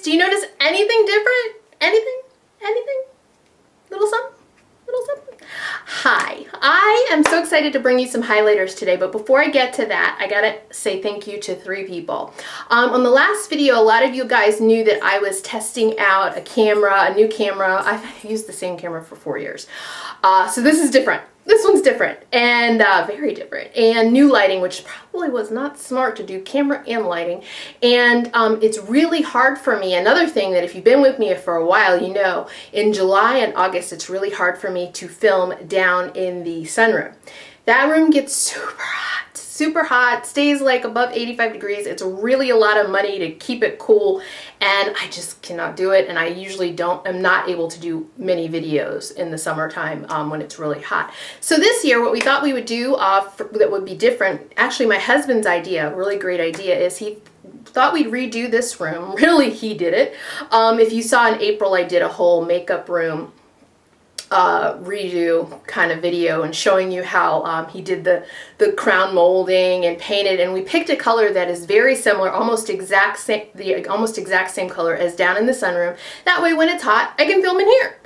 Do you notice anything different? Anything? Anything? Little something? Little something? Hi, I am so excited to bring you some highlighters today, but before I get to that, I gotta say thank you to 3 people. On the last video, a lot of you guys knew that I was testing out a new camera. I've used the same camera for 4 years. So this is different. This one's different and very different, and new lighting, which probably was not smart to do camera and lighting. And it's really hard for me. Another thing that if you've been with me for a while, you know, in July and August, it's really hard for me to film down in the sunroom. That room gets super hot, stays like above 85 degrees. It's really a lot of money to keep it cool, and I just cannot do it. And I usually am not able to do many videos in the summertime when it's really hot. So this year, what we thought we would do that would be different, actually my husband's idea, really great idea, is he thought we'd redo this room. Really, he did it. If you saw in April, I did a whole makeup room redo kind of video and showing you how he did the crown molding and painted, and we picked a color that is very similar, almost exact same color as down in the sunroom. That way when it's hot, I can film in here.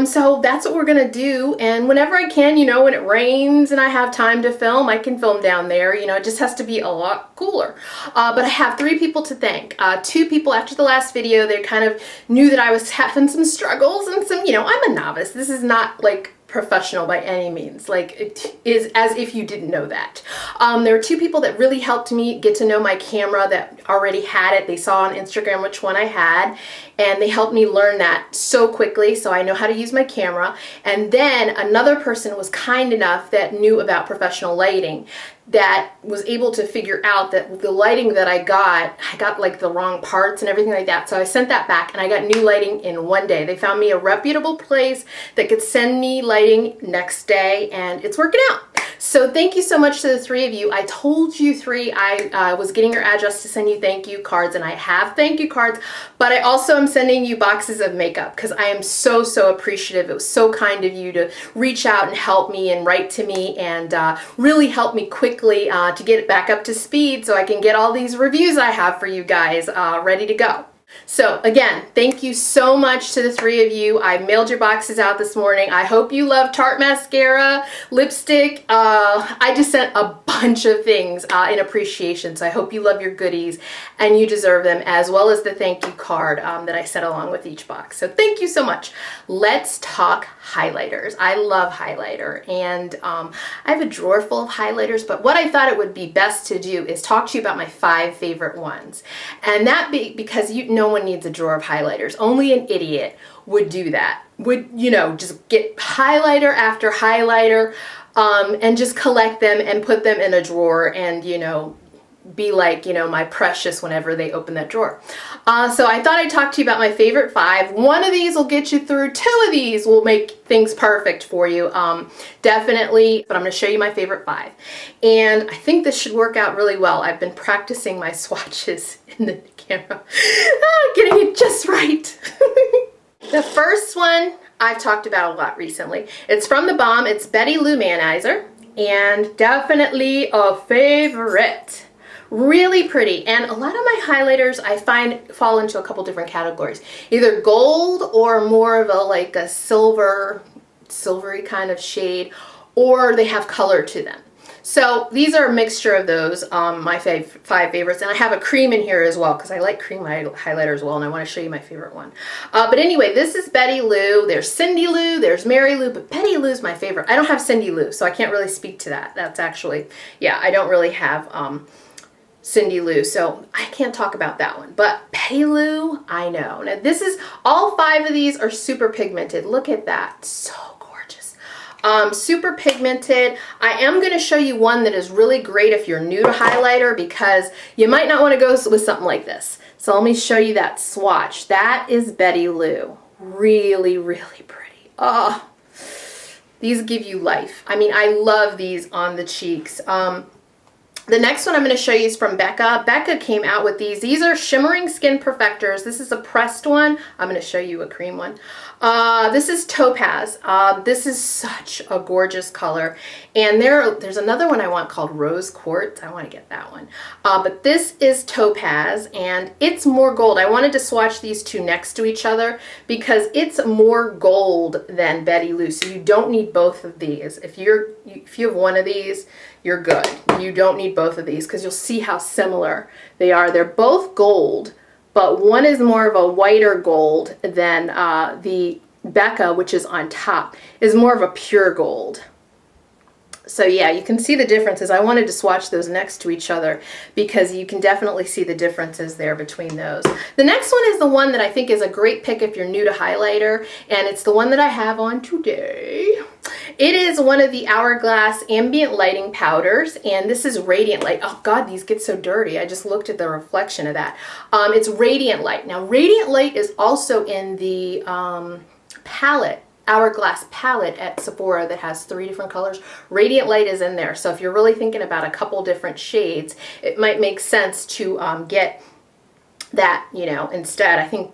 So that's what we're gonna do, and whenever I can, you know, when it rains and I have time to film, I can film down there. You know, it just has to be a lot cooler. But I have 3 people to thank. 2 people after the last video, they kind of knew that I was having some struggles and some, you know, I'm a novice. This is not like professional by any means. Like, it is as if you didn't know that. There were 2 people that really helped me get to know my camera that already had it. They saw on Instagram which one I had, and they helped me learn that so quickly, so I know how to use my camera. And then another person was kind enough that knew about professional lighting, that was able to figure out that the lighting that I got like the wrong parts and everything like that. So I sent that back and I got new lighting in 1 day. They found me a reputable place that could send me lighting next day, and it's working out. So thank you so much to the 3 of you. I told you 3 I was getting your address to send you thank you cards, and I have thank you cards, but I also am sending you boxes of makeup because I am so appreciative. It was so kind of you to reach out and help me and write to me and really help me quickly to get it back up to speed so I can get all these reviews I have for you guys ready to go. So again, thank you so much to the 3 of you. I mailed your boxes out this morning. I hope you love Tarte mascara, lipstick. I just sent a bunch of things in appreciation, so I hope you love your goodies and you deserve them, as well as the thank you card that I sent along with each box. So thank you so much. Let's talk highlighters. I love highlighter, and I have a drawer full of highlighters, but what I thought it would be best to do is talk to you about my 5 favorite ones. And that because no one needs a drawer of highlighters. Only an idiot would do that. Would, you know, just get highlighter after highlighter and just collect them and put them in a drawer and, you know, be like, you know, my precious whenever they open that drawer. So I thought I'd talk to you about my favorite 5. 1 of these will get you through. 2 of these will make things perfect for you. Definitely, but I'm going to show you my favorite 5. And I think this should work out really well. I've been practicing my swatches in the camera. Getting it just right. The first one I've talked about a lot recently. It's from the Balm. It's Betty Lou Manizer, and definitely a favorite. Really pretty, and a lot of my highlighters I find fall into a couple different categories. Either gold or more of a like a silvery kind of shade, or they have color to them. So these are a mixture of those, my 5 favorites, and I have a cream in here as well because I like cream highlighter as well, and I want to show you my favorite one. But anyway, this is Betty Lou. There's Cindy Lou, there's Mary Lou, but Betty Lou's my favorite. I don't have Cindy Lou, so I can't really speak to that. That's actually, yeah, I don't really have Cindy Lou, so I can't talk about that one. But Betty Lou, I know. Now this is, all 5 of these are super pigmented. Look at that, so gorgeous. Super pigmented. I am going to show you one that is really great if you're new to highlighter, because you might not want to go with something like this. So let me show you that swatch. That is Betty Lou. Really, really pretty. Oh, these give you life. I mean, I love these on the cheeks. The next one I'm going to show you is from Becca. Becca came out with these. These are Shimmering Skin Perfectors. This is a pressed one. I'm going to show you a cream one. This is Topaz. This is such a gorgeous color. And there's another one I want called Rose Quartz. I want to get that one. But this is Topaz, and it's more gold. I wanted to swatch these two next to each other because it's more gold than Betty Lou. So you don't need both of these. If you have one of these, you're good. You don't need both of these because you'll see how similar they are. They're both gold, but one is more of a whiter gold than the Becca, which is on top, is more of a pure gold. So yeah, you can see the differences. I wanted to swatch those next to each other because you can definitely see the differences there between those. The next one is the one that I think is a great pick if you're new to highlighter, and it's the one that I have on today. It is one of the Hourglass Ambient Lighting Powders, and this is Radiant Light. Oh God, these get so dirty. I just looked at the reflection of that. It's Radiant Light. Now, Radiant Light is also in the palette, Hourglass palette at Sephora that has 3 different colors. Radiant Light is in there. So if you're really thinking about a couple different shades, it might make sense to get that, you know, instead. I think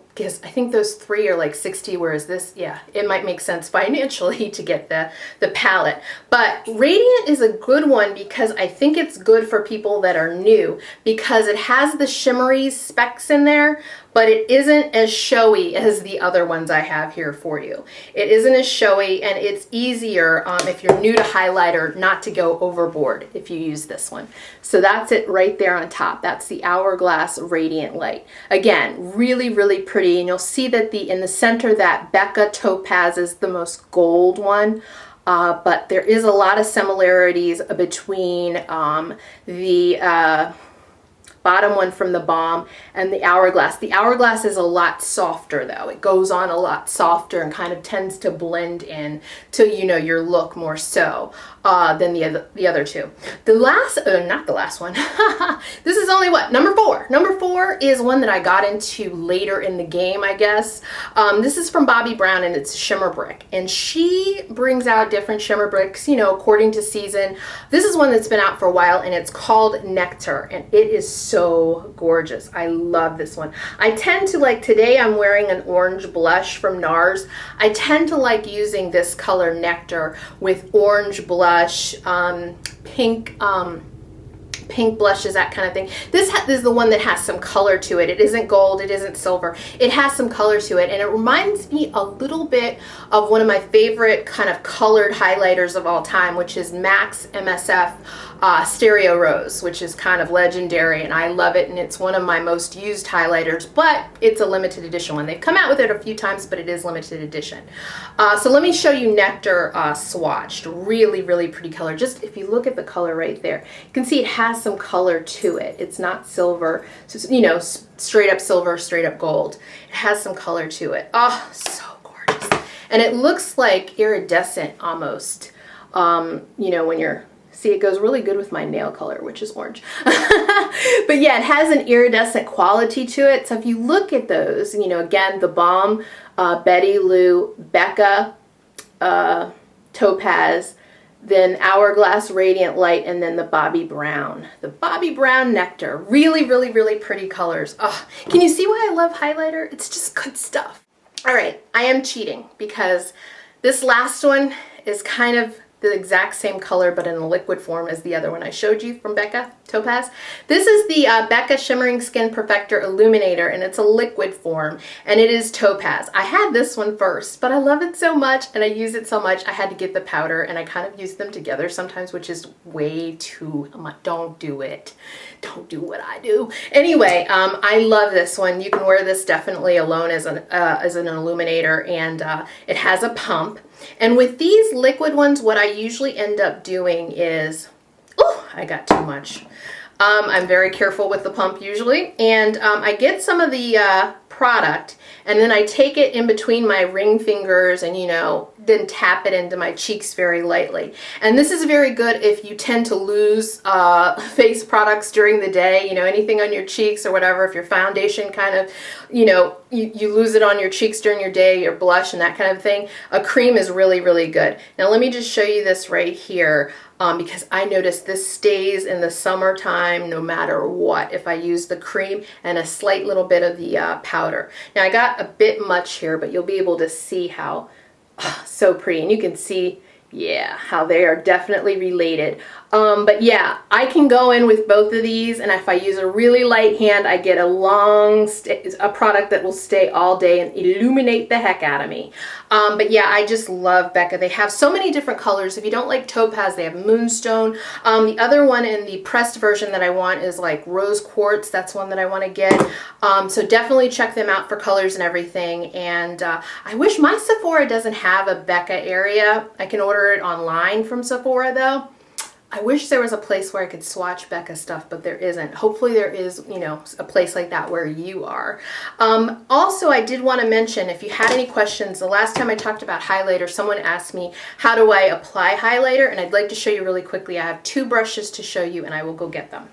those 3 are like 60, whereas this, yeah, it might make sense financially to get the palette. But Radiant is a good one because I think it's good for people that are new because it has the shimmery specks in there, but it isn't as showy as the other ones I have here for you. It isn't as showy, and it's easier if you're new to highlighter not to go overboard if you use this one. So that's it right there on top. That's the Hourglass Radiant Light. Again, really, really pretty, and you'll see that in the center that Becca Topaz is the most gold one. But there is a lot of similarities between the bottom one from the Balm and the Hourglass. The Hourglass is a lot softer though. It goes on a lot softer and kind of tends to blend in to, you know, your look more so than the other two. The last, not the last one. This is only what, number 4. Number 4 is one that I got into later in the game, I guess. This is from Bobbi Brown, and it's Shimmer Brick. And she brings out different shimmer bricks, you know, according to season. This is one that's been out for a while, and it's called Nectar, and it is so gorgeous. I love this one. I tend to like, today I'm wearing an orange blush from Nars. I tend to like using this color Nectar with orange blush, pink blushes, that kind of thing. This is the one that has some color to it. It isn't gold, it isn't silver. It has some color to it, and it reminds me a little bit of one of my favorite kind of colored highlighters of all time, which is MAC's MSF Stereo Rose, which is kind of legendary, and I love it, and it's one of my most used highlighters, but it's a limited edition one. They've come out with it a few times, but it is limited edition. So let me show you Nectar swatched. Really, really pretty color. Just if you look at the color right there, you can see it has some color to it. It's not silver, so, you know, straight up silver, straight up gold. It has some color to it. Oh, so gorgeous. And it looks like iridescent almost, you know, when you're, see, it goes really good with my nail color, which is orange. But yeah, it has an iridescent quality to it. So if you look at those, you know, again, the Balm, Betty Lou, Becca, Topaz, then Hourglass Radiant Light, and then the Bobbi Brown. The Bobbi Brown Nectar. Really, really, really pretty colors. Oh, can you see why I love highlighter? It's just good stuff. All right, I am cheating because this last one is kind of the exact same color but in a liquid form as the other one I showed you from Becca Topaz. This is the Becca Shimmering Skin Perfector Illuminator, and it's a liquid form, and it is Topaz. I had this one first, but I love it so much and I use it so much I had to get the powder, and I kind of use them together sometimes, which is way too much. Don't do it. Don't do what I do. Anyway, I love this one. You can wear this definitely alone as an illuminator, and it has a pump. And with these liquid ones, what I usually end up doing is, oh, I got too much. I'm very careful with the pump usually, and I get some of the product, and then I take it in between my ring fingers and, you know, then tap it into my cheeks very lightly. And this is very good if you tend to lose face products during the day, you know, anything on your cheeks or whatever. If your foundation kind of, you know, you lose it on your cheeks during your day, your blush and that kind of thing, a cream is really, really good. Now let me just show you this right here. because I noticed this stays in the summertime no matter what if I use the cream and a slight little bit of the powder. Now I got a bit much here, but you'll be able to see how so pretty, and you can see, yeah, how they are definitely related. But yeah, I can go in with both of these, and if I use a really light hand, I get a product that will stay all day and illuminate the heck out of me. But yeah, I just love Becca. They have so many different colors. If you don't like topaz, they have moonstone. The other one in the pressed version that I want is like rose quartz. That's one that I want to get. So definitely check them out for colors and everything. And I wish my Sephora doesn't have a Becca area. I can order it online from Sephora though. I wish there was a place where I could swatch Becca stuff, but there isn't. Hopefully there is, you know, a place like that where you are. Also, I did want to mention, if you had any questions, the last time I talked about highlighter, someone asked me, how do I apply highlighter? And I'd like to show you really quickly. I have 2 brushes to show you, and I will go get them.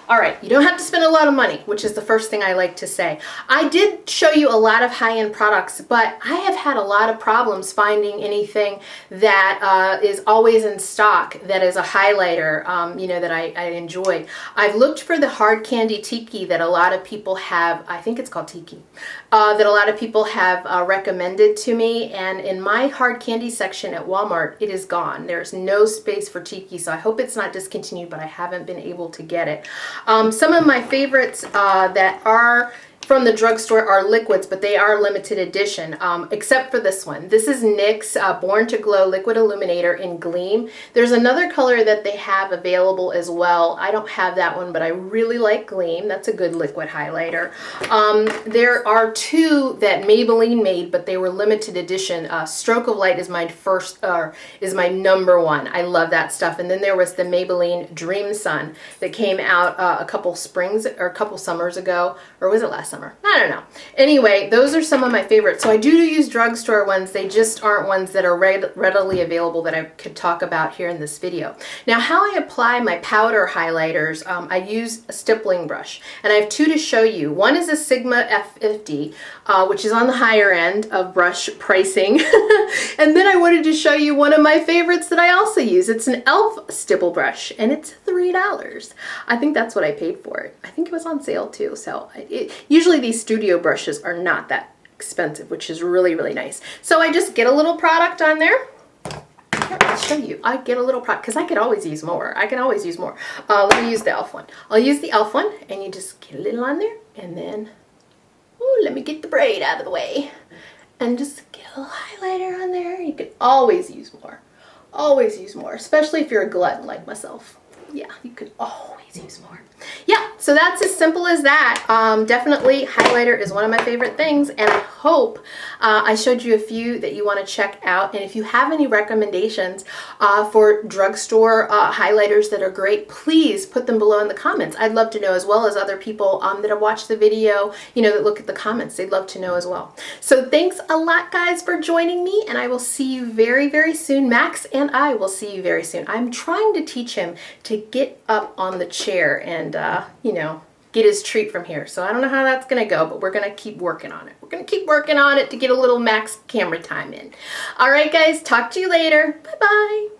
All right, you don't have to spend a lot of money, which is the first thing I like to say. I did show you a lot of high-end products, but I have had a lot of problems finding anything that is always in stock that is a highlighter, you know, that I enjoy. I've looked for the hard candy tiki that a lot of people have, I think it's called tiki, that a lot of people have recommended to me, and in my hard candy section at Walmart, it is gone. There's no space for tiki, so I hope it's not discontinued, but I haven't been able to get it. Some of my favorites that are from the drugstore are liquids, but they are limited edition, except for this one. This is NYX Born to Glow Liquid Illuminator in Gleam. There's another color that they have available as well. I don't have that one, but I really like Gleam. That's a good liquid highlighter. There are 2 that Maybelline made, but they were limited edition. Stroke of Light is my number 1. I love that stuff. And then there was the Maybelline Dream Sun that came out a couple springs or a couple summers ago, or was it last summer? I don't know. Anyway, those are some of my favorites. So I do use drugstore ones. They just aren't ones that are readily available that I could talk about here in this video. Now, how I apply my powder highlighters, I use a stippling brush, and I have 2 to show you. One is a Sigma F50, which is on the higher end of brush pricing. And then I wanted to show you one of my favorites that I also use. It's an e.l.f. stipple brush, and it's $3. I think that's what I paid for it. I think it was on sale too. So usually these studio brushes are not that expensive, which is really, really nice. So I just get a little product on there. Here, I'll show you. I get a little product because I could always use more. I can always use more. Let me use the e.l.f. one. I'll use the e.l.f. one, and you just get a little on there, and then, ooh, let me get the braid out of the way, and just get a little highlighter on there. You can always use more. Always use more, especially if you're a glutton like myself. Yeah, you could always use more. Yeah, so that's as simple as that. Definitely highlighter is one of my favorite things, and I hope I showed you a few that you want to check out. And if you have any recommendations for drugstore highlighters that are great, please put them below in the comments. I'd love to know, as well as other people that have watched the video, you know, that look at the comments. They'd love to know as well. So thanks a lot, guys, for joining me, and I will see you very, very soon. Max and I will see you very soon. I'm trying to teach him to get up on the chair and, you know, get his treat from here. So I don't know how that's going to go, but we're going to keep working on it. We're going to keep working on it to get a little Max camera time in. All right, guys, talk to you later. Bye-bye.